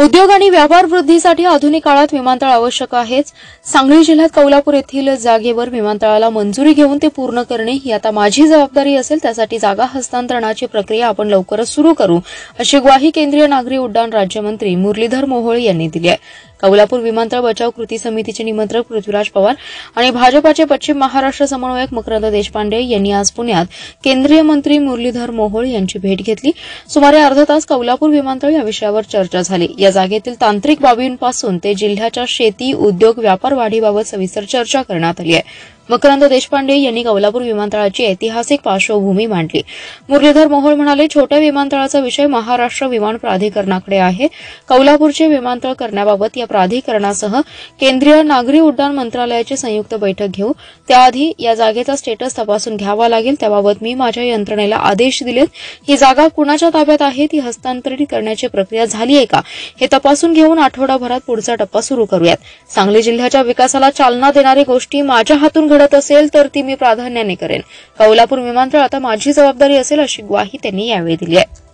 उद्योग आणि व्यापार वृद्धीसाठी आधुनिक काळात विमानतळ आवश्यक आहेच. सांगली जिल्ह्यात कौलापूर येथील जागेवर विमानतळाला मंजुरी घेऊन ते पूर्ण करणे ही आता माझी जबाबदारी असेल. त्यासाठी जागा हस्तांतरणाची प्रक्रिया आपण लवकरच सुरू करू, अशी ग्वाही केंद्रीय नागरी उड्डाण राज्यमंत्री मुरलीधर मोहोळ यांनी दिली आहे. कौलापूर विमानतळ बचाव कृती समितीचे निमंत्रक पृथ्वीराज पवार आणि भाजपाचे पश्चिम महाराष्ट्र समन्वयक मकरंद देशपांडे यांनी आज पुण्यात केंद्रीय मंत्री मुरलीधर मोहोळ यांची भेट घेतली. सुमारे अर्धा तास कौलापूर विमानतळ या विषयावर चर्चा झाली. या जागेतील तांत्रिक बाबींपासून ते जिल्ह्याच्या शेती, उद्योग, व्यापार वाढीबाबत सविस्तर चर्चा करण्यात आली आहे. मकरंद देशपांडे यांनी कौलापूर विमानतळाची ऐतिहासिक पार्श्वभूमी मांडली. मुरलीधर मोहोळ म्हणाले, छोट्या विमानतळाचा विषय महाराष्ट्र विमान प्राधिकरणाकडे आहे. कौलापूरचे विमानतळ करण्याबाबत या प्राधिकरणासह केंद्रीय नागरी उड्डाण मंत्रालयाची संयुक्त बैठक घेऊ. त्याआधी या जागेचा स्टेटस तपासून घ्यावा लागेल. त्याबाबत मी माझ्या यंत्रणेला आदेश दिलेत. ही जागा कुणाच्या ताब्यात आहे, ती हस्तांतरित करण्याची प्रक्रिया झाली आहे का, हे तपासून घेऊन आठवडाभरात पुढचा टप्पा सुरू करूयात. सांगली जिल्ह्याच्या विकासाला चालना देणारी गोष्टी माझ्या हातून घडत असेल तर ती मी प्राधान्याने करेन. कौलापूर विमानतळ आता माझी जबाबदारी असेल, अशी ग्वाही त्यांनी यावेळी दिली आहे.